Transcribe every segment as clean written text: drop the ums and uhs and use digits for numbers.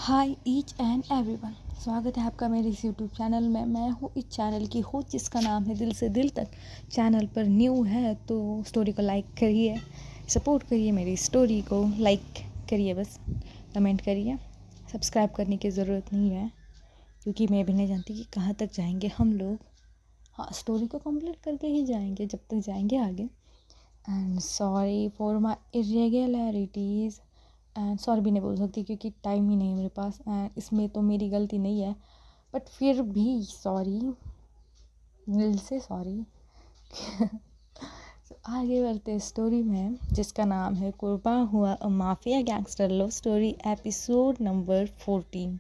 Hi each and everyone, स्वागत है आपका मेरे इस यूट्यूब चैनल में। मैं हूँ इस चैनल की होस्ट जिसका नाम है दिल से दिल तक। चैनल पर न्यू है तो स्टोरी को लाइक करिए, सपोर्ट करिए, मेरी स्टोरी को लाइक करिए, बस कमेंट करिए। सब्सक्राइब करने की ज़रूरत नहीं है क्योंकि मैं भी नहीं जानती कि कहाँ तक जाएंगे हम लोग। हाँ, स्टोरी को कंप्लीट करके ही जाएंगे जब तक जाएंगे आगे। And sorry for my irregularities. And sorry भी नहीं बोल सकती क्योंकि टाइम ही नहीं है मेरे पास, एंड इसमें तो मेरी गलती नहीं है, बट फिर भी सॉरी, दिल से सॉरी। तो आगे बढ़ते स्टोरी में जिसका नाम है कुर्बान हुआ a mafia gangster love story episode number 14।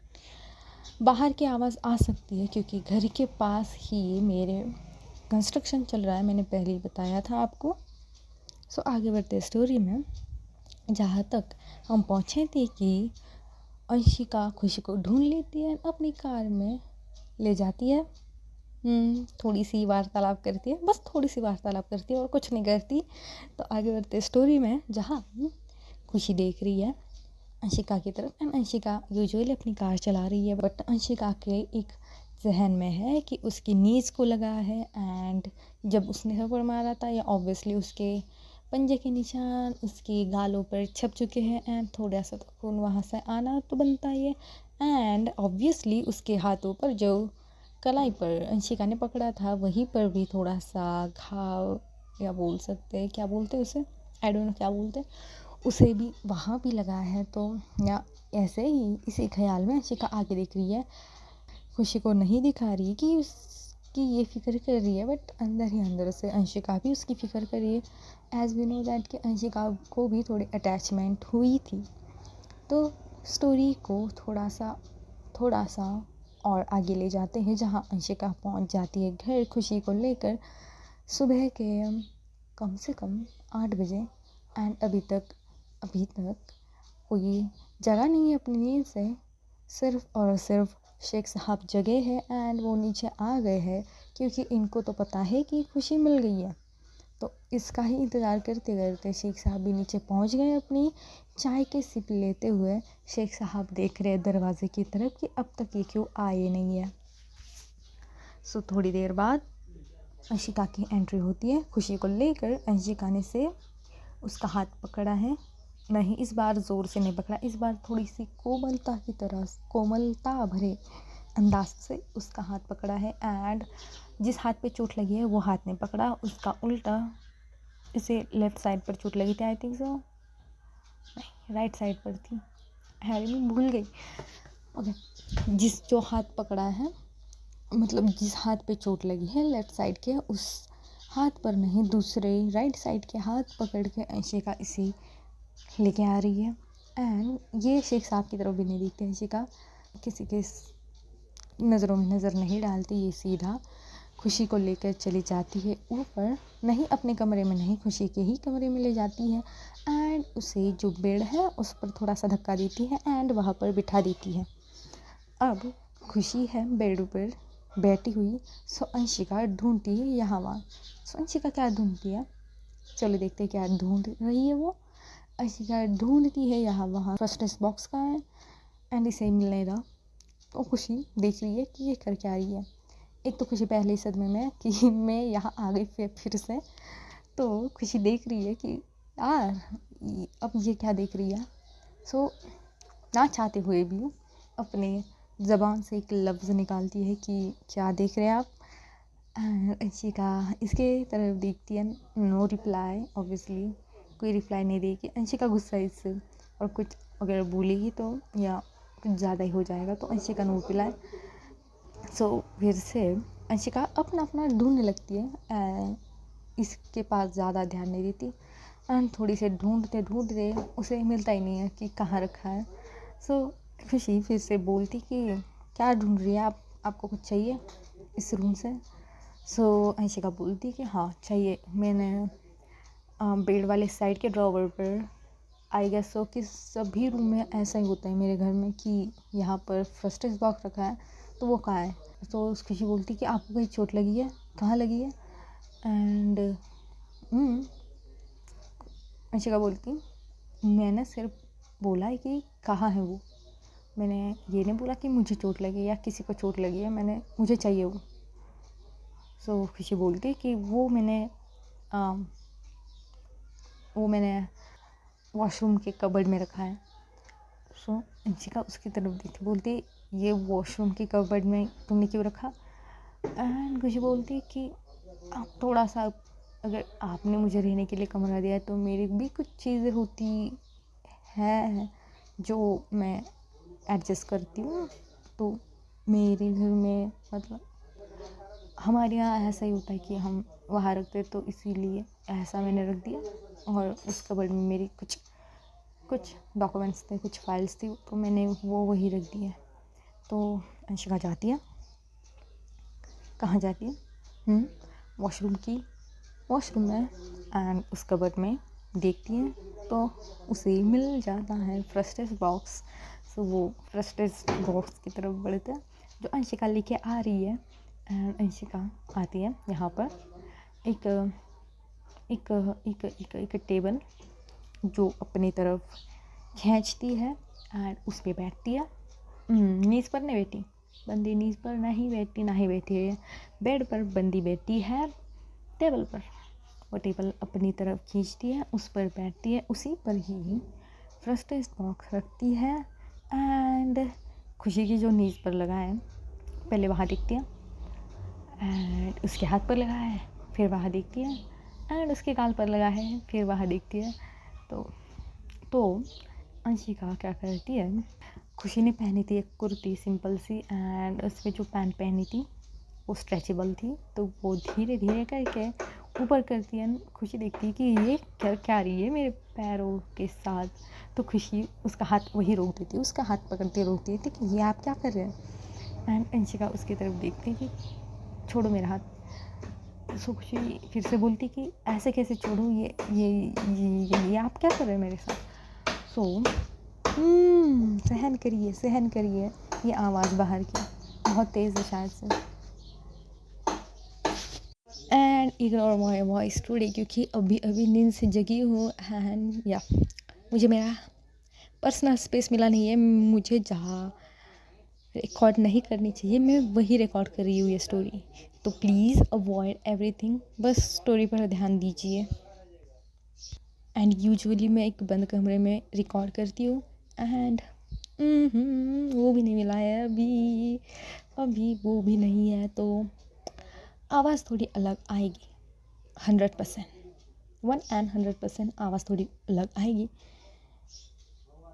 बाहर की आवाज़ आ सकती है क्योंकि घर के पास ही मेरे कंस्ट्रक्शन चल रहा है, मैंने पहले ही बताया था आपको। सो आगे बढ़ते स्टोरी में जहाँ तक हम पहुँचे थे कि अंशिका खुशी को ढूंढ लेती है, अपनी कार में ले जाती है। थोड़ी सी वार्तालाप करती है, बस थोड़ी सी वार्तालाप करती है और कुछ नहीं करती। तो आगे बढ़ते स्टोरी में जहाँ खुशी देख रही है अंशिका की तरफ, एंड अंशिका यूजुअली अपनी कार चला रही है, बट अंशिका के एक जहन में है कि उसकी नीज को लगा है, एंड जब उसने थप्पड़ मारा था या ऑब्वियसली उसके पंजे के निशान उसकी गालों पर छप चुके हैं, एंड थोड़ा सा तो खून वहाँ से आना तो बनता ही है। एंड ऑब्वियसली उसके हाथों पर जो कलाई पर अंशिका ने पकड़ा था वहीं पर भी थोड़ा सा घाव या बोल सकते हैं, क्या बोलते हैं उसे, आई डोंट नो क्या बोलते हैं, उसे भी वहाँ भी लगा है। तो या ऐसे ही इसी ख्याल में अंशिका आगे देख रही है, खुशी को नहीं दिखा रही कि उसकी ये फ़िक्र कर रही है, बट अंदर ही अंदर से अंशिका भी उसकी फ़िक्र कर रही है। एज़ वी नो दैट कि अंशिका को भी थोड़ी अटैचमेंट हुई थी। तो स्टोरी को थोड़ा सा और आगे ले जाते हैं जहाँ अंशिका पहुँच जाती है घर खुशी को लेकर सुबह के कम से कम 8 बजे। एंड अभी तक कोई जगह नहीं है अपनी नींद से, सिर्फ और सिर्फ शेख साहब जगह है एंड वो नीचे आ गए हैं क्योंकि इनको तो पता है कि खुशी मिल गई है। तो इसका ही इंतज़ार करते करते शेख साहब भी नीचे पहुंच गए अपनी चाय के सिप लेते हुए। शेख साहब देख रहे दरवाजे की तरफ कि अब तक ये क्यों आए नहीं है। सो थोड़ी देर बाद अंशिका की एंट्री होती है खुशी को लेकर। अंशिका ने से उसका हाथ पकड़ा है, नहीं इस बार ज़ोर से नहीं पकड़ा, इस बार थोड़ी सी कोमलता भरे अंदाज से उसका हाथ पकड़ा है। एंड जिस हाथ पे चोट लगी है वो हाथ नहीं पकड़ा, उसका उल्टा इसे लेफ़्ट साइड पर चोट लगी थी, आई थिंक सो, नहीं राइट साइड पर थी, हैरी मैं भूल गई। ओके, जो हाथ पकड़ा है, मतलब जिस हाथ पे चोट लगी है लेफ़्ट साइड के, उस हाथ पर नहीं दूसरे राइट साइड के हाथ पकड़ के अंशिका इसे लेके आ रही है। एंड ये शेख साहब की तरफ भी नहीं देखती अंशिका, किसी के नज़रों में नज़र नहीं डालती, ये सीधा खुशी को लेकर चली जाती है ऊपर, नहीं अपने कमरे में नहीं, खुशी के ही कमरे में ले जाती है। एंड उसे जो बेड है उस पर थोड़ा सा धक्का देती है एंड वहाँ पर बिठा देती है। अब खुशी है बेड पर बैठी हुई। सो अंशिका ढूंढती है यहाँ वहाँ। सो अंशिका क्या ढूंढती है, चलो देखते हैं क्या ढूंढ रही है वो। अंशिका ढूंढती है यहाँ वहाँ, फर्स्ट बॉक्स का है एंड इसे मिल नहीं रहा। तो खुशी देख रही है कि ये कर क्या रही है। एक तो खुशी पहले ही सदमे में कि मैं यहाँ आ गई फिर से। तो खुशी देख रही है कि यार अब ये क्या देख रही है। सो ना चाहते हुए भी अपने ज़बान से एक लफ्ज़ निकालती है कि क्या देख रहे हैं आप। अंशिका इसके तरफ देखती है, नो रिप्लाई, ऑब्वियसली कोई रिप्लाई नहीं देगी। अंशिका गुस्सा इससे, और कुछ अगर बोलेगी तो या कुछ ज़्यादा ही हो जाएगा, तो अंशिका नो रिप्लाई। सो फिर से अंशिका अपना अपना ढूंढने लगती है, इसके पास ज़्यादा ध्यान नहीं देती। एंड थोड़ी से ढूंढते ढूंढते उसे मिलता ही नहीं है कि कहाँ रखा है। सो खुशी फिर से बोलती कि क्या ढूंढ रही है आप, आपको कुछ चाहिए इस रूम से। सो अंशिका बोलती कि हाँ चाहिए, मैंने बेड वाले साइड के ड्रॉवर पर, आई गेस सो कि सभी रूम में ऐसा ही होता है मेरे घर में कि यहाँ पर फर्स्ट एड बॉक्स रखा है, तो वो कहाँ है। तो खुशी बोलती कि आपको कहीं चोट लगी है, कहाँ लगी है। एंड अंशिका बोलती मैंने सिर्फ बोला है कि कहाँ है वो, मैंने ये नहीं बोला कि मुझे चोट लगी या किसी को चोट लगी है, मुझे चाहिए वो। सो खुशी बोलती कि वो मैंने वॉशरूम के कबर्ड में रखा है। सो अंशिका उसकी तरफ देखती, बोलती ये वॉशरूम के कबर्ड में तुमने क्यों रखा? एंड खुशी बोलती कि आप थोड़ा सा, अगर आपने मुझे रहने के लिए कमरा दिया है तो मेरी भी कुछ चीज़ें होती हैं जो मैं एडजस्ट करती हूँ। तो मेरे घर में मतलब हमारे यहाँ ऐसा ही होता है कि हम वहाँ रखते, तो इसीलिए ऐसा मैंने रख दिया। और उस कबर्ड में मेरी कुछ डॉक्यूमेंट्स थे, कुछ फाइल्स थी, तो मैंने वो वही रख दिए। तो अंशिका जाती है, कहाँ जाती है? वॉशरूम में, एंड उस कबर्ड में देखती है तो उसे मिल जाता है फर्स्ट एड बॉक्स। सो वो फर्स्ट एड बॉक्स की तरफ बढ़ते हैं, जो अंशिका लेके आ रही है। एंड अंशिका आती है यहाँ पर एक एक एक एक, एक टेबल जो अपनी तरफ खींचती है एंड उस पर बैठती है। नीज़ पर नहीं बैठी, बंदी नीज़ पर नहीं बैठी, ना ही बैठी है बेड पर, बंदी बैठी है टेबल पर। वो टेबल अपनी तरफ खींचती है, उस पर बैठती है, उसी पर ही फर्स्ट एड बॉक्स रखती है। एंड खुशी की जो नीज़ पर लगा है, पहले वहाँ देखती है, एंड उसके हाथ पर लगा है, फिर वहाँ देखती है, एंड उसके गाल पर लगा है, फिर वहाँ देखती है। तो अंशिका क्या करती है, खुशी ने पहनी थी एक कुर्ती सिंपल सी, एंड उस पर जो पैंट पहनी थी वो स्ट्रेचेबल थी, तो वो धीरे धीरे करके ऊपर करती है। खुशी देखती है कि ये क्या रही है मेरे पैरों के साथ। तो खुशी उसका हाथ वही रोक देती है, उसका हाथ पकड़ते रोक देती है कि ये आप क्या कर रहे हैं। एंड अंशिका उसकी तरफ देखती है कि छोड़ो मेरा हाथ। सो खुशी फिर से बोलती कि ऐसे कैसे छोड़ो, ये आप क्या कर रहे हैं मेरे साथ। सो सहन करिए, ये आवाज़ बाहर की बहुत तेज़ है शायद से। And ignore my voice today, क्योंकि अभी नींद से जगी हूँ। एंड या मुझे मेरा पर्सनल स्पेस मिला नहीं है, मुझे जहाँ रिकॉर्ड नहीं करनी चाहिए मैं वही रिकॉर्ड कर रही हूँ ये स्टोरी। तो प्लीज़ अवॉइड एवरीथिंग, बस स्टोरी पर ध्यान दीजिए। एंड यूजुअली मैं एक बंद कमरे में रिकॉर्ड करती हूँ, एंड वो भी नहीं मिला है अभी वो भी नहीं है, तो आवाज़ थोड़ी अलग आएगी 100%, 100% आवाज़ थोड़ी अलग आएगी।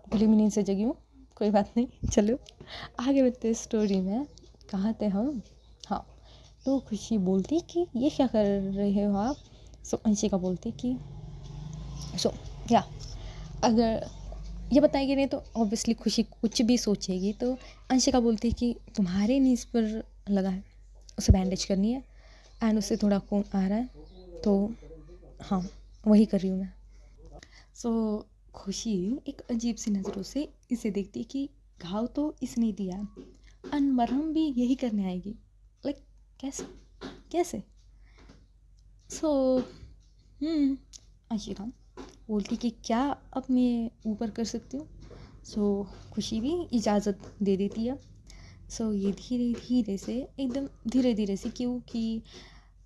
भले मैं नींद से जगी हूँ, कोई बात नहीं, चलो आगे बढ़ते स्टोरी में। कहाँ थे हम? हाँ, तो खुशी बोलती कि ये क्या कर रहे हो आप? सो अंशिका बोलती कि क्या अगर ये बताएगी नहीं तो ऑब्वियसली खुशी कुछ भी सोचेगी। तो अंशिका बोलती कि तुम्हारे नीज़ पर लगा है, उसे बैंडेज करनी है, एंड उससे थोड़ा खून आ रहा है, तो हाँ वही कर रही हूँ मैं। सो खुशी एक अजीब सी नज़रों से इसे देखती कि घाव तो इसने दिया, मरहम भी यही करने आएगी, लाइक कैसे? सो अंशिका बोलती कि क्या अब मैं ऊपर कर सकती हूँ? सो खुशी भी इजाज़त दे देती है। सो ये धीरे धीरे से, एकदम धीरे धीरे से, क्योंकि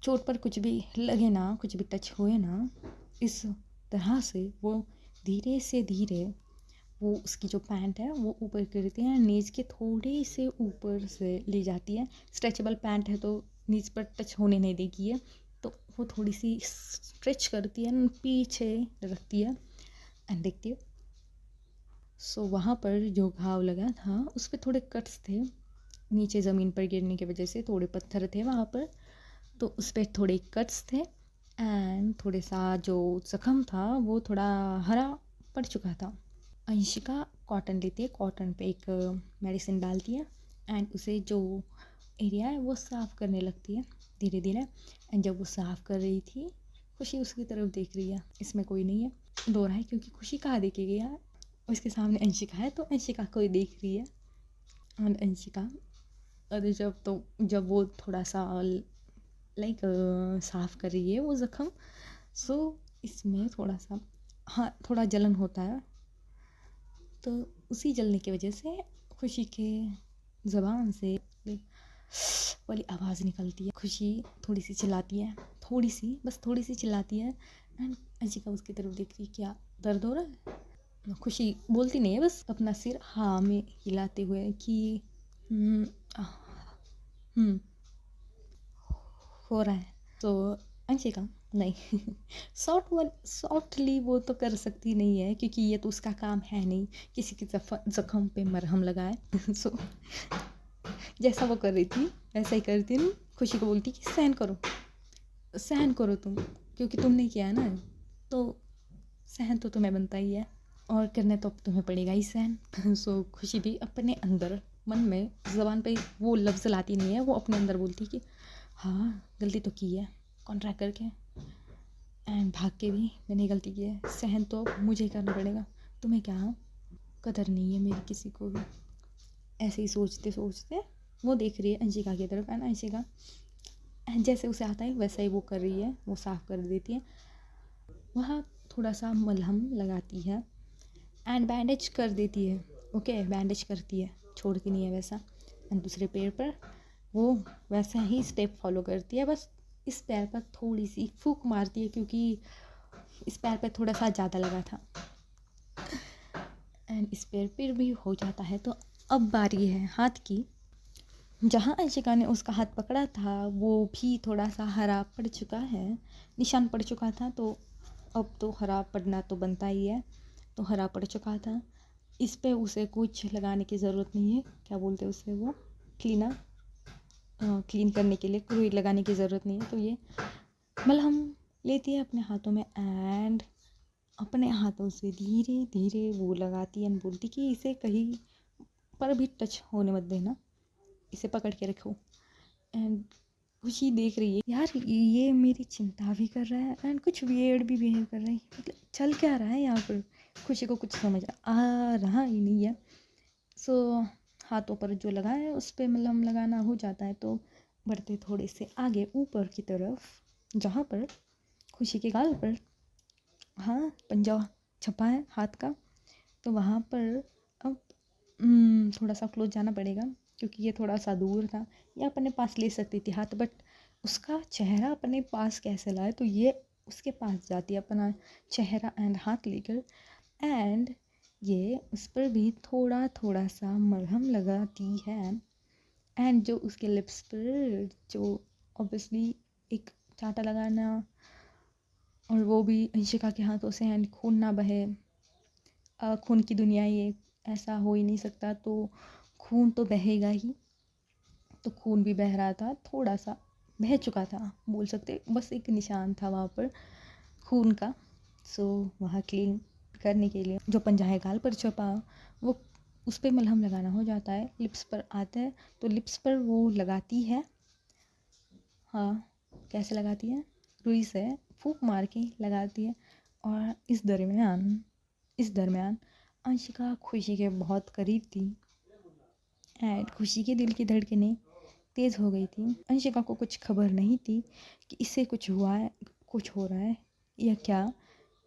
चोट पर कुछ भी लगे ना, कुछ भी टच हुए ना, इस तरह से वो धीरे से धीरे वो उसकी जो पैंट है वो ऊपर करती है, नीज के थोड़े से ऊपर से ले जाती है। स्ट्रेचेबल पैंट है तो नीज पर टच होने नहीं देगी है, तो वो थोड़ी सी स्ट्रेच करती है, पीछे रखती है एंड देखती है। सो वहाँ पर जो घाव लगा था उस पर थोड़े कट्स थे, नीचे ज़मीन पर गिरने की वजह से थोड़े पत्थर थे वहाँ पर, तो उस पर थोड़े कट्स थे, एंड थोड़े सा जो ज़ख्म था वो थोड़ा हरा पड़ चुका था। अंशिका कॉटन लेती है, कॉटन पे एक मेडिसिन डालती है, एंड उसे जो एरिया है वो साफ़ करने लगती है धीरे धीरे। एंड जब वो साफ़ कर रही थी, खुशी उसकी तरफ देख रही है, इसमें कोई नहीं है, दो रहा है, क्योंकि खुशी कहाँ देखेगी यार, उसके सामने अंशिका है, तो अंशिका कोई देख रही है। और अंशिका और जब वो थोड़ा सा लाइक साफ़ कर रही है वो ज़ख्म, सो इसमें थोड़ा सा थोड़ा जलन होता है, तो उसी जलने की वजह से खुशी के ज़बान से वाली आवाज़ निकलती है। खुशी थोड़ी सी चिल्लाती है, थोड़ी सी, बस थोड़ी सी चिल्लाती है। एंड अंशिका उसकी तरफ देखती है, क्या दर्द हो रहा है? खुशी बोलती नहीं है, बस अपना सिर हाँ में हिलाते हुए कि "हम्म, आह, हम्म, हो रहा है।" तो अंशिका नहीं सॉफ्टली वो तो कर सकती नहीं है, क्योंकि ये तो उसका काम है नहीं किसी के जख्म पे मरहम लगाए। सो जैसा वो कर रही थी वैसा ही करती हूँ। खुशी को बोलती कि सहन करो तुम, क्योंकि तुमने किया है ना, तो सहन तो तुम्हें बनता ही है और करने तो अब तुम्हें पड़ेगा ही सहन। सो खुशी भी अपने अंदर मन में ज़बान पे वो लफ्ज़ लाती नहीं है, वो अपने अंदर बोलती कि हाँ गलती तो की है कॉन्ट्रैक्ट करके, एंड भाग के भी मैंने गलती की है, सहन तो अब मुझे ही करना पड़ेगा, तुम्हें क्या कदर नहीं है मेरी किसी को भी। ऐसे ही सोचते सोचते वो देख रही है अंशिका की तरफ, एंड अंशिका जैसे उसे आता है वैसा ही वो कर रही है, वो साफ़ कर देती है। वहाँ थोड़ा सा मलहम लगाती है एंड बैंडेज कर देती है। ओके, बैंडेज करती है, छोड़ती नहीं है वैसा। एंड दूसरे पैर पर वो वैसा ही स्टेप फॉलो करती है, बस इस पैर पर थोड़ी सी फूंक मारती है, क्योंकि इस पैर पर थोड़ा सा ज़्यादा लगा था एंड इस पैर पर भी हो जाता है। तो अब बारी है हाथ की। जहाँ अंशिका ने उसका हाथ पकड़ा था वो भी थोड़ा सा हरा पड़ चुका है, निशान पड़ चुका था, तो अब तो हरा पड़ना तो बनता ही है, तो हरा पड़ चुका था। इस पे उसे कुछ लगाने की ज़रूरत नहीं है, क्या बोलते हैं उसे, वो क्लीन करने के लिए कोई लगाने की ज़रूरत नहीं है। तो ये मलहम लेती है अपने हाथों में एंड अपने हाथों से धीरे धीरे वो लगाती है एंड बोलती कि इसे कहीं पर भी टच होने मत देना, इसे पकड़ के रखो। एंड खुशी देख रही है, यार ये मेरी चिंता भी कर रहा है एंड कुछ वियर्ड भी बिहेव कर रहा है, मतलब चल क्या रहा है यहाँ पर। खुशी को कुछ समझ आ रहा ही नहीं है। सो हाथों पर जो लगा है उस पर मलहम लगाना हो जाता है। तो बढ़ते थोड़े से आगे ऊपर की तरफ, जहाँ पर खुशी के गाल पर हाँ पंजा छपा है हाथ का, तो वहाँ पर अब थोड़ा सा क्लोज जाना पड़ेगा, क्योंकि ये थोड़ा सा दूर था। ये अपने पास ले सकती थी हाथ, बट उसका चेहरा अपने पास कैसे लाए, तो ये उसके पास जाती है अपना चेहरा एंड हाथ लेकर, एंड ये उस पर भी थोड़ा थोड़ा सा मरहम लगाती है। एंड जो उसके लिप्स पर जो ऑब्वियसली एक चांटा लगाना, और वो भी अंशिका के हाथों से, एंड खून ना बहे, खून की दुनिया ये, ऐसा हो ही नहीं सकता, तो खून तो बहेगा ही। तो खून भी बह रहा था, थोड़ा सा बह चुका था बोल सकते, बस एक निशान था वहाँ पर खून का। सो वहाँ क्लीन करने के लिए जो पंजा है गाल पर छपा, वो उस पर मलहम लगाना हो जाता है। लिप्स पर आता है तो लिप्स पर वो लगाती है। हाँ, कैसे लगाती है, रुई से फूंक मार के लगाती है। और इस दरमियान अंशिका खुशी के बहुत करीब थी एंड खुशी के दिल की धड़कनें तेज़ हो गई थी। अंशिका को कुछ खबर नहीं थी कि इससे कुछ हुआ है, कुछ हो रहा है या क्या,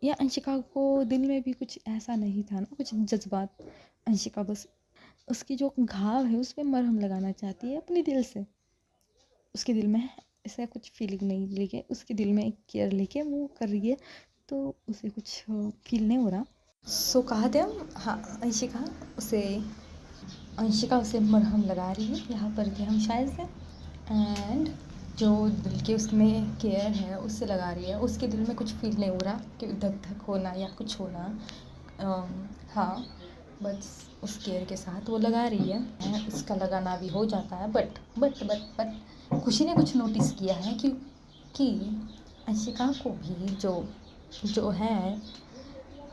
या अंशिका को दिल में भी कुछ ऐसा नहीं था ना, कुछ जज्बात। अंशिका बस उसकी जो घाव है उस पर मरहम लगाना चाहती है अपने दिल से। उसके दिल में ऐसा कुछ फीलिंग नहीं लेके, उसके दिल में एक केयर लेके वो कर रही है, तो उसे कुछ फील नहीं हो रहा। सो कहा थे हम, हाँ अंशिका उसे मरहम लगा रही है, यहाँ पर थे हम शायद से। एंड जो दिल के उसमें केयर है उससे लगा रही है, उसके दिल में कुछ फील नहीं हो रहा कि धक धक होना या कुछ होना। हाँ, बस उस केयर के साथ वो लगा रही है, उसका लगाना भी हो जाता है। बट खुशी ने कुछ नोटिस किया है कि अंशिका को भी जो है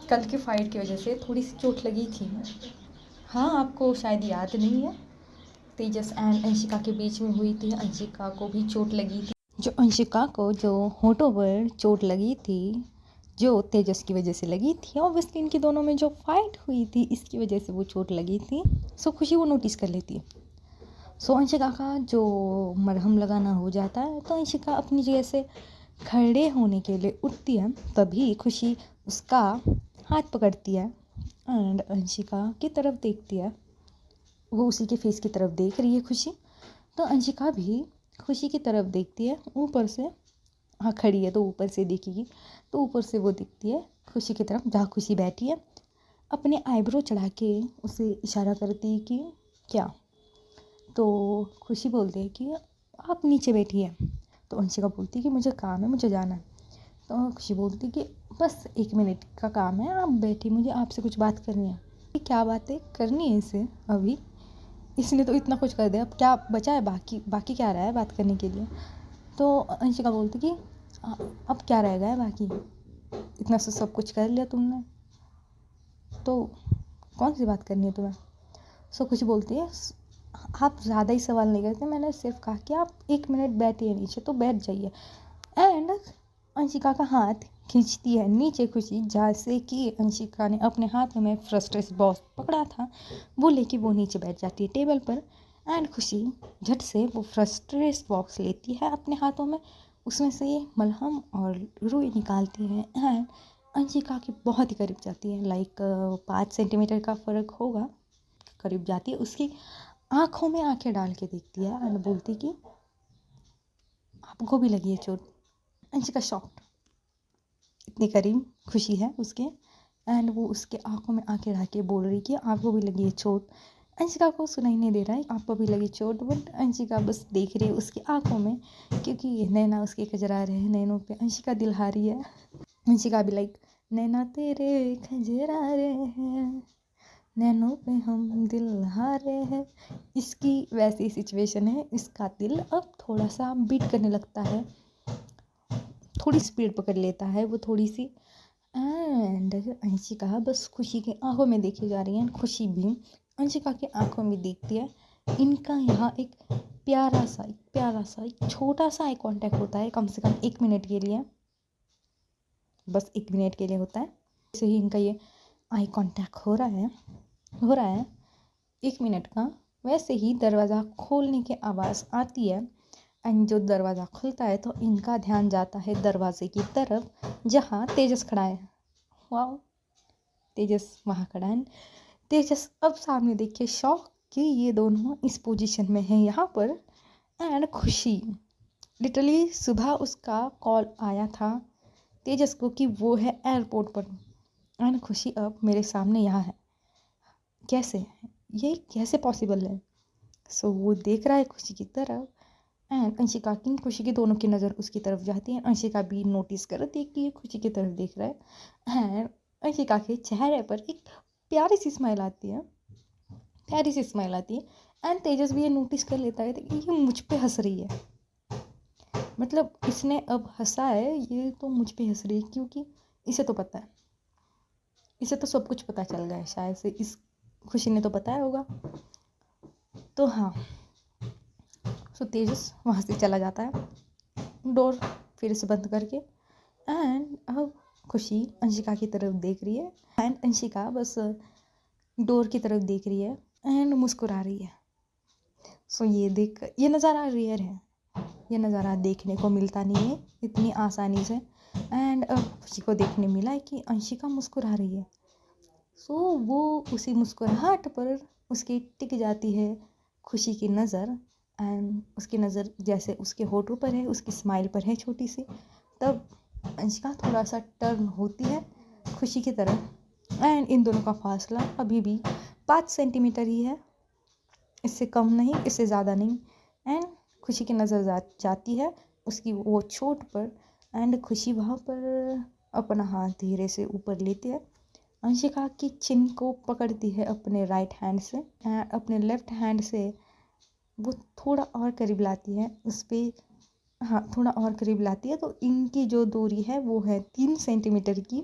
कल की फाइट की वजह से थोड़ी सी चोट लगी थी। हाँ, आपको शायद याद नहीं है, तेजस एंड अंशिका के बीच में हुई थी, अंशिका को भी चोट लगी थी। जो अंशिका को जो होठों पर चोट लगी थी, जो तेजस की वजह से लगी थी, ऑब्वियसली इनके दोनों में जो फाइट हुई थी इसकी वजह से वो चोट लगी थी। सो खुशी वो नोटिस कर लेती है। सो अंशिका का जो मरहम लगाना हो जाता है, तो अंशिका अपनी जगह से खड़े होने के लिए उठती है, तभी खुशी उसका हाथ पकड़ती है एंड अंशिका की तरफ देखती है वो उसी के फेस की तरफ देख रही है खुशी। तो अंशिका भी खुशी की तरफ देखती है ऊपर से। हाँ, खड़ी है तो ऊपर से देखेगी, तो ऊपर से वो दिखती है खुशी की तरफ जहाँ खुशी बैठी है। अपने आईब्रो चढ़ा के उसे इशारा करती है कि क्या। तो खुशी बोलती है कि आप नीचे बैठिए। तो अंशिका बोलती है कि मुझे काम है, मुझे जाना है। तो खुशी बोलती है कि बस 1 मिनट का काम है, आप बैठिए, मुझे आपसे कुछ बात करनी है। कि क्या बातें करनी है इसे अभी, इसने तो इतना कुछ कर दिया, अब क्या बचा है, बाकी बाकी क्या रहा है बात करने के लिए। तो अंशिका बोलती कि अब क्या रह गया है बाकी, इतना सब कुछ कर लिया तुमने, तो कौन सी बात करनी है तुम्हें। सो कुछ बोलती है आप ज़्यादा ही सवाल नहीं करते, मैंने सिर्फ कहा कि आप 1 मिनट बैठिए नीचे, तो बैठ जाइए। एंड अंशिका का हाथ खींचती है नीचे खुशी, जैसे कि अंशिका ने अपने हाथ में फ्रस्ट्रेस बॉक्स पकड़ा था वो लेके वो नीचे बैठ जाती है टेबल पर। एंड खुशी झट से वो फ्रस्ट्रेस बॉक्स लेती है अपने हाथों में, उसमें से मलहम और रुई निकालती है एंड अंशिका की बहुत ही करीब जाती है। लाइक 5 सेंटीमीटर का फ़र्क होगा, करीब जाती है, उसकी आँखों में आंखें डाल के देखती है एंड बोलती कि आपको भी लगी है चोट। अंशिका शॉक्ड, इतनी करीब खुशी है उसके एंड वो उसके आंखों में आंखें डाल के बोल रही कि आपको भी लगी है चोट। अंशिका को सुनाई नहीं दे रहा है आपको भी लगी चोट, बट अंशिका बस देख रही है उसकी आंखों में, क्योंकि नैना उसके कजरा रहे हैं, नैनों पे अंशिका दिल हारी है। अंशिका भी लाइक नैना तेरे खजरा रहे हैं, नैनों पे हम दिल हारे हैं। इसकी वैसी सिचुएशन है, इसका दिल अब थोड़ा सा बीट करने लगता है, थोड़ी स्पीड पकड़ लेता है वो थोड़ी सी। एंड अंशिका बस खुशी की आंखों में देखी जा रही है, खुशी भी अंशिका की आंखों में देखती है। इनका यहाँ एक प्यारा सा एक छोटा सा आई कांटेक्ट होता है, कम से कम 1 मिनट के लिए, बस 1 मिनट के लिए होता है। जैसे ही इनका ये आई कांटेक्ट हो रहा है 1 मिनट का, वैसे ही दरवाज़ा खोलने की आवाज़ आती है एंड जो दरवाज़ा खुलता है तो इनका ध्यान जाता है दरवाजे की तरफ जहाँ तेजस खड़ा है। वाह, तेजस वहाँ खड़ा है। तेजस अब सामने देख के शॉक कि ये दोनों इस पोजीशन में हैं यहाँ पर। एंड खुशी लिटरली सुबह उसका कॉल आया था तेजस को कि वो है एयरपोर्ट पर एंड खुशी अब मेरे सामने यहाँ है, कैसे, ये कैसे पॉसिबल है। सो वो देख रहा है खुशी की तरफ एंड अंशिका की खुशी की दोनों की नज़र उसकी तरफ जाती है। अंशिका भी नोटिस करती है कि ये खुशी की तरफ देख रहा है एंड अंशिका के चेहरे पर एक प्यारी सी स्माइल आती है, एंड तेजस भी ये नोटिस कर लेता है कि ये मुझ पे हंस रही है, मतलब इसने अब हंसा है, ये तो मुझ पे हंस रही है, क्योंकि इसे तो पता है, इसे तो सब कुछ पता चल गया है, शायद से इस खुशी ने तो बताया होगा। तो हाँ, सो तेजस वहाँ से चला जाता है डोर फिर से बंद करके। एंड अब खुशी अंशिका की तरफ देख रही है एंड अंशिका बस डोर की तरफ देख रही है एंड मुस्कुरा रही है। सो ये नज़ारा रेयर है, ये नज़ारा देखने को मिलता नहीं है इतनी आसानी से। एंड अब खुशी को देखने मिला है कि अंशिका मुस्कुरा रही है। सो वो उसी मुस्कुराहट पर उसकी टिक जाती है खुशी की नज़र एंड उसकी नज़र जैसे उसके होठों पर है, उसकी स्माइल पर है छोटी सी। तब अंशिका थोड़ा सा टर्न होती है खुशी की तरफ एंड इन दोनों का फासला अभी भी 5 सेंटीमीटर ही है, इससे कम नहीं, इससे ज़्यादा नहीं। एंड खुशी की नज़र जाती है उसकी वो चोट पर एंड खुशी वहाँ पर अपना हाथ धीरे से ऊपर लेती है, अंशिका की चिन को पकड़ती है अपने राइट हैंड से एंड अपने लेफ्ट हैंड से वो थोड़ा और करीब लाती है उस पर, हाँ थोड़ा और करीब लाती है। तो इनकी जो दूरी है वो है 3 सेंटीमीटर की।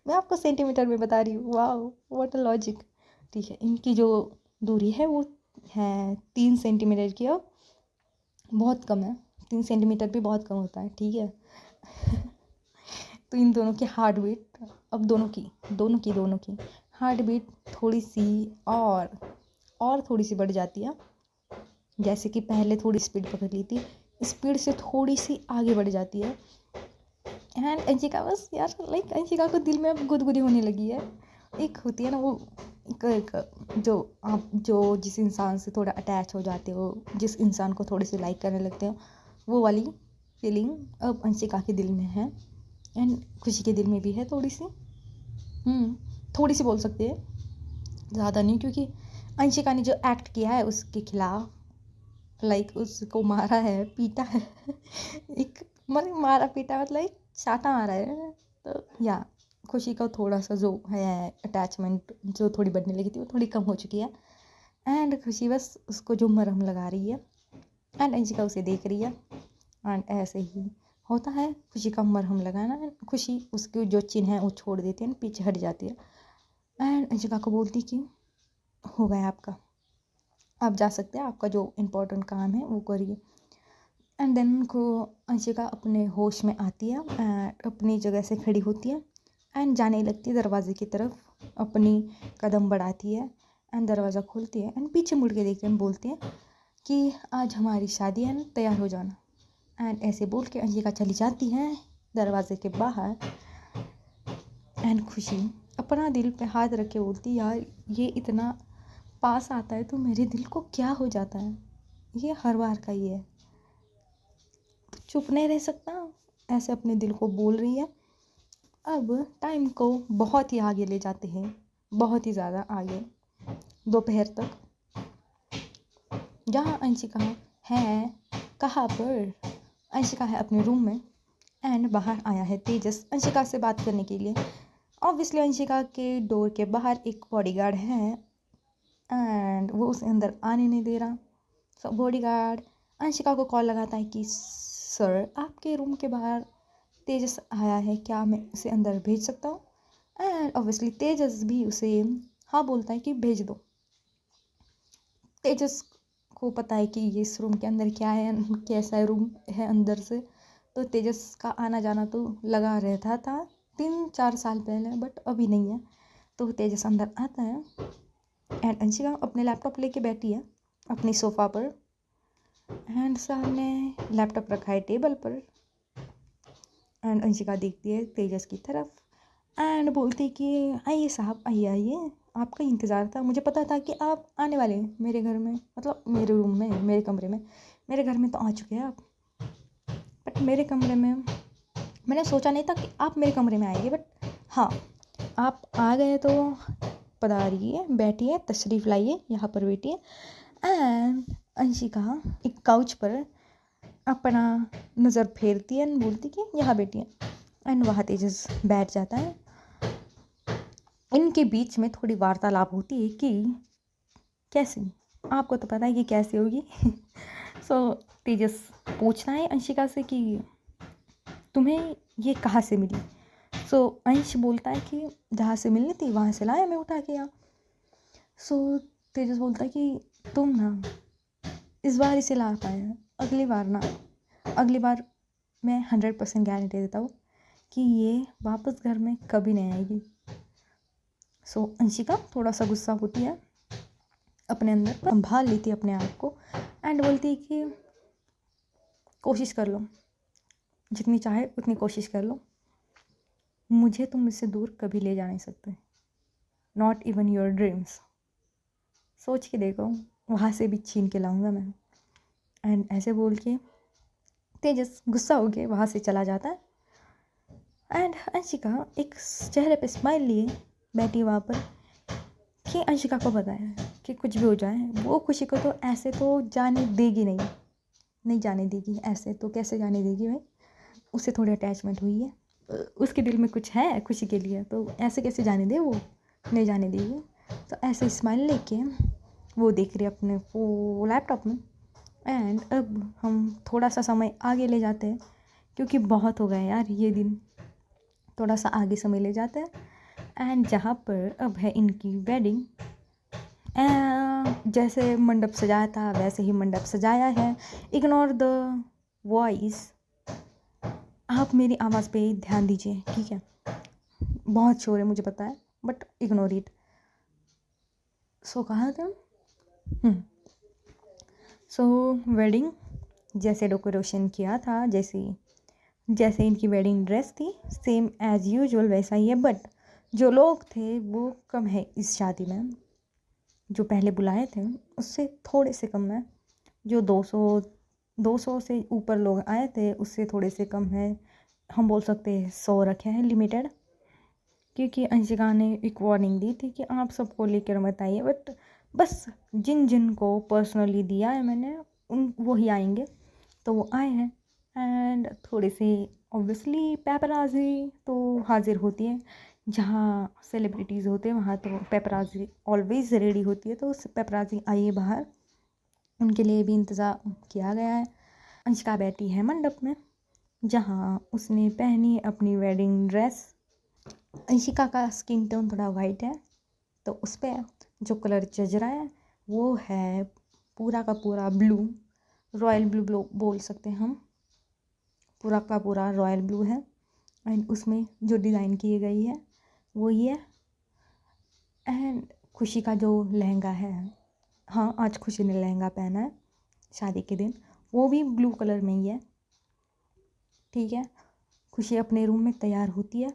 मैं आपको सेंटीमीटर में बता रही हूँ, वाह व्हाट अ लॉजिक। ठीक है, इनकी जो दूरी है वो है 3 सेंटीमीटर की। अब बहुत कम है, 3 सेंटीमीटर भी बहुत कम होता है, ठीक है। तो इन दोनों की हार्ट बीट अब दोनों की हार्ट बीट थोड़ी सी और थोड़ी सी बढ़ जाती है, जैसे कि पहले थोड़ी स्पीड पकड़ ली थी, स्पीड से थोड़ी सी आगे बढ़ जाती है। एंड अंशिका बस यार लाइक अंशिका को दिल में अब गुदगुदी होने लगी है, एक होती है ना वो जो आप जिस इंसान से थोड़ा अटैच हो जाते हो, जिस इंसान को थोड़े से लाइक करने लगते हो, वो वाली फीलिंग अब अंशिका के दिल में है एंड खुशी के दिल में भी है थोड़ी सी। थोड़ी सी बोल सकते हैं, ज़्यादा नहीं, क्योंकि अंशिका ने जो एक्ट किया है उसके खिलाफ, लाइक उसको मारा है, पीटा है एक मतलब मारा पीटा मतलब एक चाटा मारा है, तो या खुशी का थोड़ा सा जो है अटैचमेंट जो थोड़ी बढ़ने लगी थी वो थोड़ी कम हो चुकी है एंड खुशी बस उसको जो मरहम लगा रही है एंड अंशिका उसे देख रही है एंड ऐसे ही होता है खुशी का मरहम लगाना। खुशी उसके जो चिन्ह है वो छोड़ देती है, पीछे हट जाती है एंड अंशिका को बोलती कि हो गया आपका, आप जा सकते हैं, आपका जो इम्पोर्टेंट काम है वो करिए। एंड देन को अंशिका अपने होश में आती है एंड अपनी जगह से खड़ी होती है एंड जाने लगती है दरवाजे की तरफ, अपनी कदम बढ़ाती है एंड दरवाज़ा खोलती है एंड पीछे मुड़ के देखते हैं, बोलती है कि आज हमारी शादी है, तैयार हो जाना। एंड ऐसे बोल के अंशिका चली जाती है दरवाजे के बाहर एंड खुशी अपना दिल पे हाथ रख के बोलती, यार ये इतना पास आता है तो मेरे दिल को क्या हो जाता है, ये हर बार का ही है, चुप नहीं रह सकता, ऐसे अपने दिल को बोल रही है। अब टाइम को बहुत ही आगे ले जाते हैं, बहुत ही ज़्यादा आगे, दोपहर तक, जहाँ अंशिका है, कहाँ पर, अंशिका है अपने रूम में एंड बाहर आया है तेजस अंशिका से बात करने के लिए। ऑब्वियसली अंशिका के डोर के बाहर एक बॉडीगार्ड है एंड वो उसे अंदर आने नहीं दे रहा। सो बॉडीगार्ड अंशिका को कॉल लगाता है कि सर आपके रूम के बाहर तेजस आया है, क्या मैं उसे अंदर भेज सकता हूँ? एंड ऑब्वियसली तेजस भी उसे हाँ बोलता है कि भेज दो। तेजस को पता है कि ये इस रूम के अंदर क्या है, कैसा रूम है अंदर से, तो तेजस का आना जाना तो लगा रहता था 3-4 साल पहले, बट अभी नहीं है। तो तेजस अंदर आता है एंड अंशिका अपने लैपटॉप लेके बैठी है अपनी सोफ़ा पर एंड सामने लैपटॉप रखा है टेबल पर एंड अंशिका देखती है तेजस की तरफ एंड बोलती कि आइए साहब, आइए आइए, आपका इंतज़ार था, मुझे पता था कि आप आने वाले हैं मेरे घर में, मतलब मेरे रूम में, मेरे कमरे में। मेरे घर में तो आ चुके हैं आप, बट मेरे कमरे में मैंने सोचा नहीं था कि आप मेरे कमरे में आएंगे, बट हाँ आप आ गए तो पधारिए, बैठिए, तशरीफ़ लाइए, यहाँ पर बैठिए। एंड अंशिका एक काउच पर अपना नज़र फेरती है एंड बोलती कि यहाँ बैठिए एंड वहाँ तेजस बैठ जाता है। इनके बीच में थोड़ी वार्तालाप होती है कि कैसी, आपको तो पता है कि कैसी होगी सो तेजस पूछता है अंशिका से कि तुम्हें ये कहाँ से मिली? सो अंश बोलता है कि जहाँ से मिलनी थी वहाँ से लाया मैं उठा के यहाँ। सो तेजस बोलता है कि तुम ना इस बार इसे ला पाए, अगली बार ना, अगली बार मैं 100% गारंटी देता हूँ कि ये वापस घर में कभी नहीं आएगी। सो अंशिका थोड़ा सा गुस्सा होती है, अपने अंदर संभाल लेती है अपने आप को एंड बोलती है कि कोशिश कर लो, जितनी चाहे उतनी कोशिश कर लो, मुझे तुम मुझसे दूर कभी ले जा नहीं सकते, नॉट इवन योर ड्रीम्स। सोच के देखो, वहाँ से भी छीन के लाऊंगा मैं। एंड ऐसे बोल के तेजस गुस्सा हो के वहाँ से चला जाता है एंड अंशिका एक चेहरे पे स्माइल लिए बैठी वहाँ पर कि अंशिका को पता है कि कुछ भी हो जाए वो खुशी को तो ऐसे तो जाने देगी नहीं जाने देगी, ऐसे तो कैसे जाने देगी भाई, उससे थोड़ी अटैचमेंट हुई है, उसके दिल में कुछ है खुशी के लिए, तो ऐसे कैसे जाने दे, वो नहीं जाने देगी। तो ऐसे स्माइल लेके वो देख रही है अपने वो लैपटॉप में एंड अब हम थोड़ा सा समय आगे ले जाते हैं क्योंकि बहुत हो गए यार ये दिन, थोड़ा सा आगे समय ले जाते हैं एंड जहाँ पर अब है इनकी वेडिंग। जैसे मंडप सजाया था वैसे ही मंडप सजाया है। इग्नोर द वॉइस, आप मेरी आवाज़ पे ध्यान दीजिए, ठीक है? बहुत शोर है मुझे पता है, बट इग्नोर इट। सो कहाँ थे हम? सो वेडिंग जैसे डेकोरेशन किया था, जैसे इनकी वेडिंग ड्रेस थी सेम एज़ यूजुअल वैसा ही है, बट जो लोग थे वो कम है इस शादी में, जो पहले बुलाए थे उससे थोड़े से कम है। जो 200 से ऊपर लोग आए थे उससे थोड़े से कम है। हम बोल सकते हैं 100 रखे हैं लिमिटेड, क्योंकि अंशिका ने एक वार्निंग दी थी कि आप सबको लेकर मत आइए, बट बस जिन जिन को पर्सनली दिया है मैंने उन वो ही आएंगे, तो वो आए हैं। एंड थोड़े से ऑब्वियसली पेपराजी तो हाजिर होती है, जहाँ सेलिब्रिटीज़ होते हैं वहाँ तो पेपराजी ऑलवेज रेडी होती है, तो पेपराजी आइए बाहर, उनके लिए भी इंतज़ार किया गया है। अंशिका बैठी है मंडप में, जहाँ उसने पहनी है अपनी वेडिंग ड्रेस। अंशिका का स्किन टोन थोड़ा वाइट है, तो उस पर जो कलर जच रहा है वो है पूरा का पूरा ब्लू, रॉयल ब्लू बोल सकते हैं हम, पूरा का पूरा रॉयल ब्लू है। एंड उसमें जो डिज़ाइन की गई है वो ये। एंड खुशी का जो लहंगा है, हाँ आज खुशी ने लहंगा पहना है शादी के दिन, वो भी ब्लू कलर में ही है। ठीक है, खुशी अपने रूम में तैयार होती है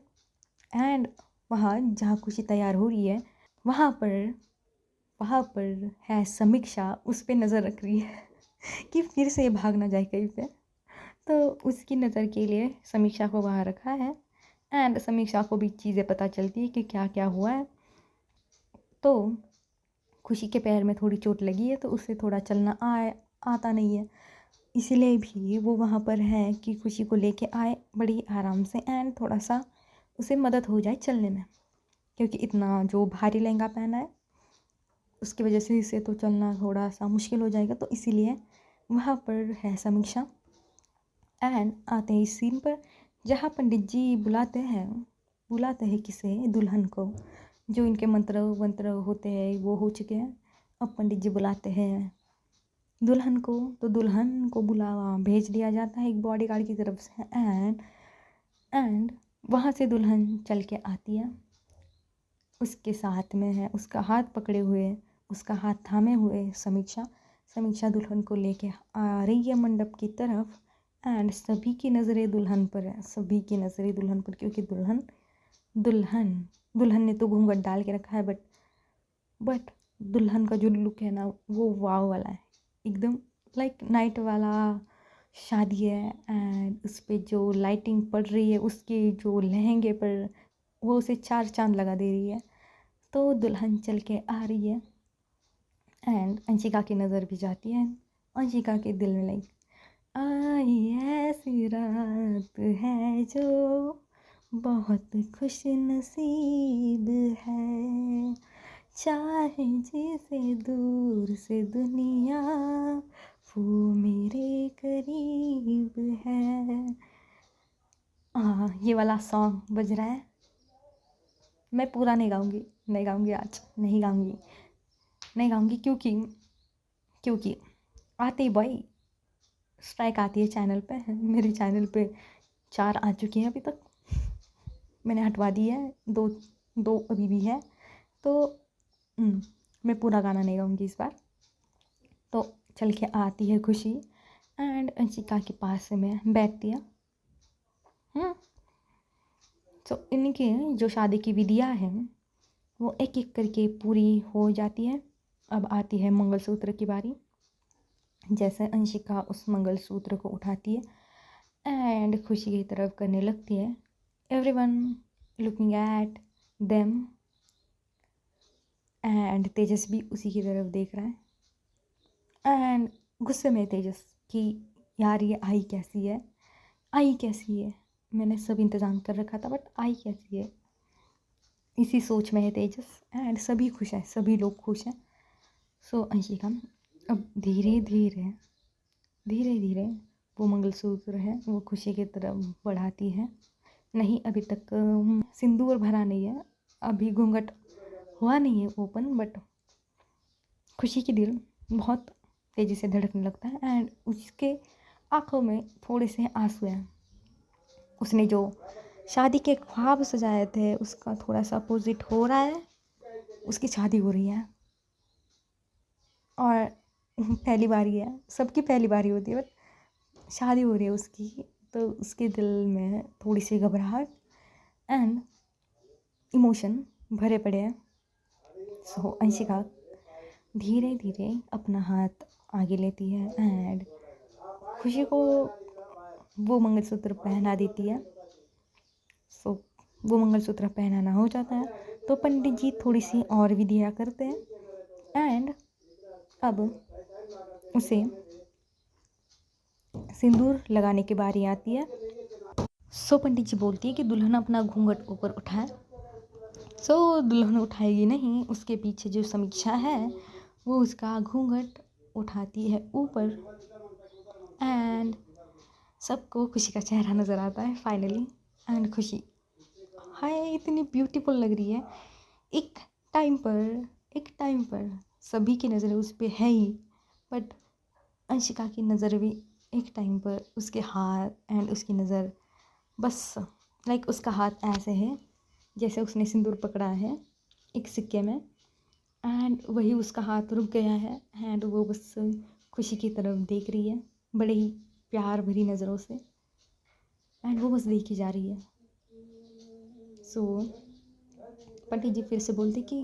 एंड वहाँ जहाँ खुशी तैयार हो रही है वहाँ पर है समीक्षा, उस पर नज़र रख रही है कि फिर से भाग ना जाए कहीं पे, तो उसकी नज़र के लिए समीक्षा को वहाँ रखा है। एंड समीक्षा को भी चीज़ें पता चलती है कि क्या क्या हुआ है। तो खुशी के पैर में थोड़ी चोट लगी है, तो उससे थोड़ा चलना आता नहीं है, इसीलिए भी वो वहाँ पर है कि खुशी को लेके आए बड़ी आराम से एंड थोड़ा सा उसे मदद हो जाए चलने में, क्योंकि इतना जो भारी लहंगा पहना है उसकी वजह से इसे तो चलना थोड़ा सा मुश्किल हो जाएगा, तो इसीलिए वहाँ पर है समीक्षा। एंड आते हैं इस सीन पर जहाँ पंडित जी बुलाते हैं किसे, दुल्हन को, जो इनके मंत्र वंत्र होते हैं वो हो चुके हैं। अब पंडित जी बुलाते हैं दुल्हन को, तो दुल्हन को बुलावा भेज दिया जाता है एक बॉडीगार्ड की तरफ से। एंड वहाँ से दुल्हन चल के आती है, उसके साथ में है, उसका हाथ पकड़े हुए, उसका हाथ थामे हुए समीक्षा दुल्हन को लेके आ रही है मंडप की तरफ। एंड सभी की नज़रें दुल्हन पर है, सभी की नज़रें दुल्हन पर, क्योंकि दुल्हन ने तो घूंघट डाल के रखा है, बट दुल्हन का जो लुक है ना वो वाव वाला है, एकदम लाइक नाइट वाला शादी है। एंड उस पर जो लाइटिंग पड़ रही है उसके जो लहंगे पर, वो उसे 4 चांद लगा दे रही है। तो दुल्हन चल के आ रही है एंड अंशिका की नज़र भी जाती है। अंशिका के दिल में लाइक आई ऐसी रात है जो बहुत खुश नसीब है, चाहे जिसे दूर से दुनिया वो मेरे करीब है। ये वाला सॉन्ग बज रहा है। मैं पूरा नहीं गाऊंगी आज, नहीं गाऊंगी क्योंकि आते ही भाई स्ट्राइक आती है चैनल पे। मेरे चैनल पे 4 आ चुकी हैं अभी तक, मैंने हटवा दी है, दो अभी भी है, तो मैं पूरा गाना नहीं गाऊंगी इस बार। तो चल के आती है खुशी एंड अंशिका के पास से मैं बैठती है। तो इनके जो शादी की विधियाँ हैं वो एक एक करके पूरी हो जाती है। अब आती है मंगलसूत्र की बारी। जैसे अंशिका उस मंगलसूत्र को उठाती है एंड खुशी की तरफ करने लगती है, everyone looking at them, and Tejas भी उसी की तरफ देख रहा है। एंड गुस्से में तेजस कि यार ये आई कैसी है, मैंने सब इंतज़ाम कर रखा था बट आई कैसी है, इसी सोच में है तेजस। एंड सभी खुश हैं, सभी लोग खुश हैं। सो अंशिका अब धीरे धीरे वो मंगलसूत्र है वो खुशी की तरफ बढ़ाती है। नहीं अभी तक सिंदूर भरा नहीं है, अभी घूंघट हुआ नहीं है ओपन, बट खुशी की दिल बहुत तेज़ी से धड़कने लगता है एंड उसके आँखों में थोड़े से आंसू हैं। उसने जो शादी के ख्वाब सजाए थे उसका थोड़ा सा अपोजिट हो रहा है, उसकी शादी हो रही है और पहली बारी है, सबकी पहली बारी होती है, बट शादी हो रही है उसकी, तो उसके दिल में थोड़ी सी घबराहट। एंड इमोशन भरे पड़े हैं। सो अंशिका धीरे धीरे अपना हाथ आगे लेती है एंड खुशी को वो मंगलसूत्र पहना देती है। सो वो मंगलसूत्र पहनाना हो जाता है तो पंडित जी थोड़ी सी और विधियाँ करते हैं एंड अब उसे सिंदूर लगाने की बारी आती है। सो पंडित जी बोलती है कि दुल्हन अपना घूंघट ऊपर उठाए। सो दुल्हन उठाएगी नहीं, उसके पीछे जो समीक्षा है वो उसका घूंघट उठाती है ऊपर एंड सबको खुशी का चेहरा नज़र आता है फाइनली। एंड खुशी हाय इतनी ब्यूटीफुल लग रही है। एक टाइम पर सभी की नज़रें उस पर है ही, बट अंशिका की नज़र भी एक टाइम पर उसके हाथ एंड उसकी नज़र बस लाइक उसका हाथ ऐसे है जैसे उसने सिंदूर पकड़ा है एक सिक्के में एंड वही उसका हाथ रुक गया है एंड वो बस खुशी की तरफ देख रही है बड़े ही प्यार भरी नज़रों से एंड वो बस देखी जा रही है। सो पंडित जी फिर से बोलते कि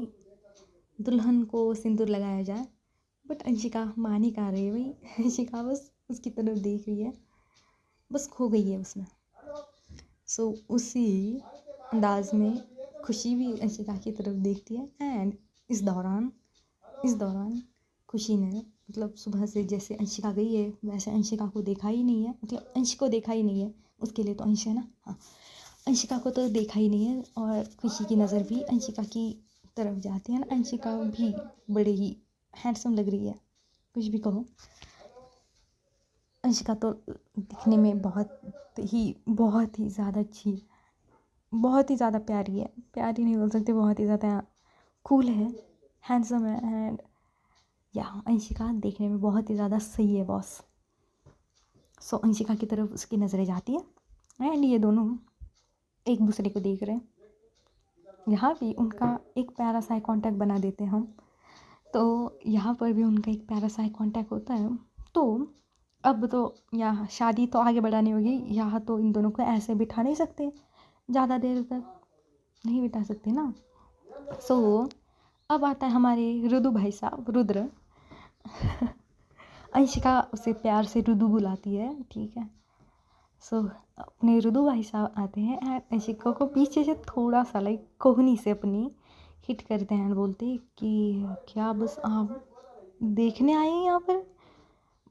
दुल्हन को सिंदूर लगाया जाए, बट अंशिका मान ही कहाँ रही है भाई। अंशिका बस उसकी तरफ देख रही है, बस खो गई है उसमें। सो उसी अंदाज में खुशी भी अंशिका की तरफ देखती है एंड इस दौरान खुशी ने मतलब सुबह से जैसे अंशिका गई है वैसे अंशिका को देखा ही नहीं है, मतलब अंश को देखा ही नहीं है, उसके लिए तो अंश है ना, हाँ अंशिका को तो देखा ही नहीं है और खुशी की नज़र भी अंशिका की तरफ जाती है ना। अंशिका भी बड़े ही हैंडसम लग रही है, कुछ भी कहो। अंशिका तो दिखने में बहुत ही ज़्यादा अच्छी है, बहुत ही ज़्यादा प्यारी है, प्यारी नहीं बोल सकते, बहुत ही ज़्यादा कूल है, हैंडसम है एंड या अंशिका देखने में बहुत ही ज़्यादा सही है बॉस। सो अंशिका की तरफ उसकी नज़रें जाती है एंड ये दोनों एक दूसरे को देख रहे हैं। यहाँ भी उनका एक प्यारा सा कॉन्टैक्ट बना देते हैं हम, तो यहाँ पर भी उनका एक प्यारा सा कॉन्टैक्ट होता है। तो अब तो यहाँ शादी तो आगे बढ़ानी होगी, यहाँ तो इन दोनों को ऐसे बिठा नहीं सकते, ज़्यादा देर तक नहीं बिठा सकते ना। सो अब आता है हमारे रुदु भाई साहब, रुद्र। अंशिका उसे प्यार से रुदु बुलाती है, ठीक है। सो अपने रुदु भाई साहब आते हैं एंड अंशिका को पीछे से थोड़ा सा लाइक कोहनी से अपनी हिट करते हैं एंड बोलते हैं कि क्या बस आप देखने आए हैं यहाँ पर,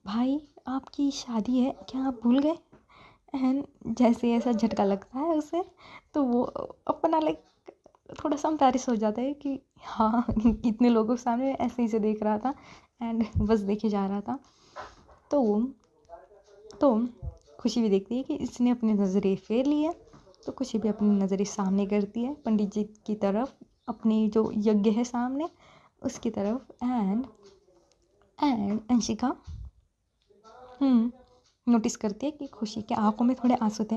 भाई आपकी शादी है क्या आप भूल गए। एंड जैसे ऐसा झटका लगता है उसे तो वो अपना लाइक थोड़ा सा एम्बैरेस हो जाता है कि हाँ इतने लोगों के सामने ऐसे ही से देख रहा था एंड बस देखे जा रहा था। तो खुशी भी देखती है कि इसने अपनी नज़रें फेर ली है, तो खुशी भी अपनी नज़रें सामने करती है पंडित जी की तरफ, अपनी जो यज्ञ है सामने उसकी तरफ एंड अंशिका नोटिस करती है कि खुशी के आंखों में थोड़े आंसू थे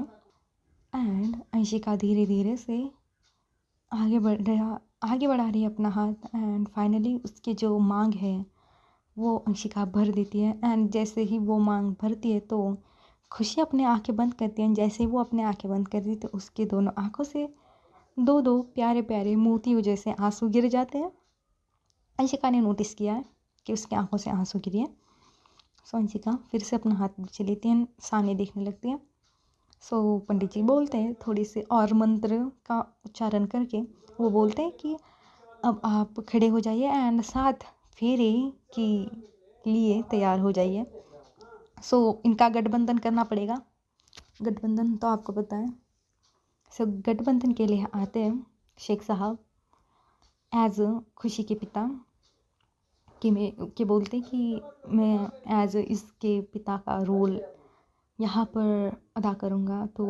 एंड अंशिका धीरे धीरे से आगे बढ़ा रही है अपना हाथ एंड फाइनली उसकी जो मांग है वो अंशिका भर देती है एंड जैसे ही वो मांग भरती है तो खुशी अपने आंखें बंद करती है। जैसे ही वो अपने आंखें बंद करती है तो उसके दोनों आंखों से दो दो प्यारे प्यारे मोतियों जैसे आंसू गिर जाते हैं। अंशिका ने नोटिस किया है कि उसकी आंखों से आंसू गिरे हैं। सो अंशिका फिर से अपना हाथ नीचे लेती है, सामने देखने लगती है। सो पंडित जी बोलते हैं थोड़ी से और मंत्र का उच्चारण करके, वो बोलते हैं कि अब आप खड़े हो जाइए एंड 7 फेरे के लिए तैयार हो जाइए। सो इनका गठबंधन करना पड़ेगा, गठबंधन तो आपको पता है। सो गठबंधन के लिए आते हैं शेख साहब एज खुशी के पिता कि बोलते हैं कि मैं एज इसके पिता का रोल यहाँ पर अदा करूँगा। तो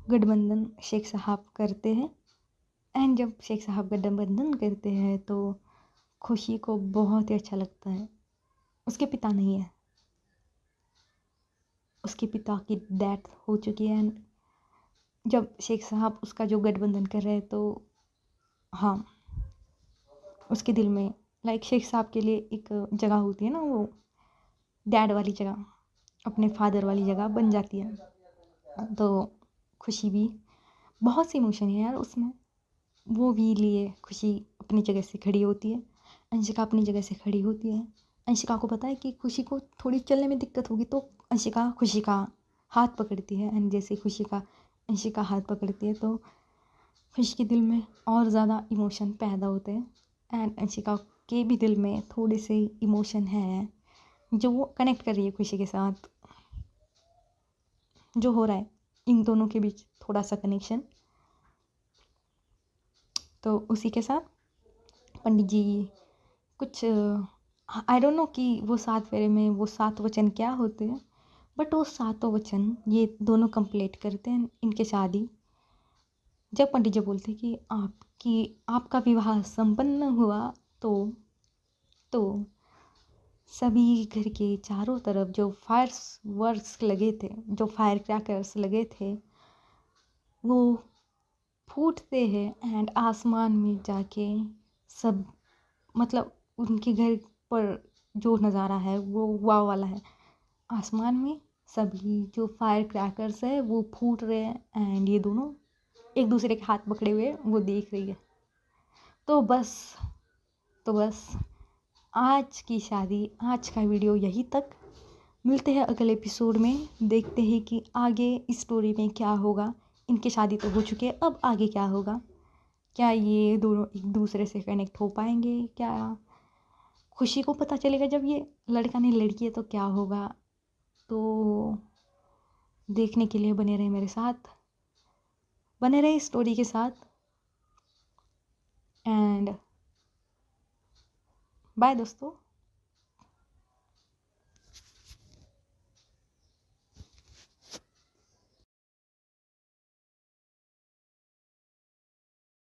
गठबंधन शेख साहब करते हैं एंड जब शेख साहब गठबंधन करते हैं तो खुशी को बहुत ही अच्छा लगता है। उसके पिता नहीं है, उसके पिता की डेथ हो चुकी है एंड जब शेख साहब उसका जो गठबंधन कर रहे हैं तो हाँ उसके दिल में लाइक शेख साहब के लिए एक जगह होती है ना, वो डैड वाली जगह, अपने फादर वाली जगह बन जाती है। तो खुशी भी बहुत सी इमोशन है यार उसमें। वो भी लिए खुशी अपनी जगह से खड़ी होती है, अंशिका अपनी जगह से खड़ी होती है। अंशिका को पता है कि खुशी को थोड़ी चलने में दिक्कत होगी, तो अंशिका खुशी का हाथ पकड़ती है। एंड जैसे खुशी का अंशिका हाथ पकड़ती है तो खुशी के दिल में और ज़्यादा इमोशन पैदा होते हैं। एंड अंशिका के भी दिल में थोड़े से इमोशन है जो वो कनेक्ट कर रही है खुशी के साथ। जो हो रहा है इन दोनों के बीच थोड़ा सा कनेक्शन। तो उसी के साथ पंडित जी कुछ आई डोंट नो कि वो 7 फेरे में वो 7 वचन क्या होते हैं, बट वो 7 वचन ये दोनों कंप्लीट करते हैं इनके शादी। जब पंडित जी बोलते हैं कि आपका विवाह संपन्न हुआ तो सभी घर के चारों तरफ जो फायर्स वर्क्स लगे थे, जो फायर क्रैकर्स लगे थे, वो फूटते हैं एंड आसमान में जाके सब मतलब उनके घर पर जो नज़ारा है वो वाव वाला है। आसमान में सभी जो फायर क्रैकर्स है वो फूट रहे हैं एंड ये दोनों एक दूसरे के हाथ पकड़े हुए वो देख रही है। तो बस आज की शादी, आज का वीडियो यहीं तक। मिलते हैं अगले एपिसोड में, देखते हैं कि आगे इस स्टोरी में क्या होगा। इनकी शादी तो हो चुकी है, अब आगे क्या होगा। क्या ये दोनों एक दूसरे से कनेक्ट हो पाएंगे, क्या खुशी को पता चलेगा जब ये लड़का नहीं लड़की है तो क्या होगा। तो देखने के लिए बने रहे मेरे साथ, बने रहे स्टोरी के साथ। एंड बाय दोस्तों।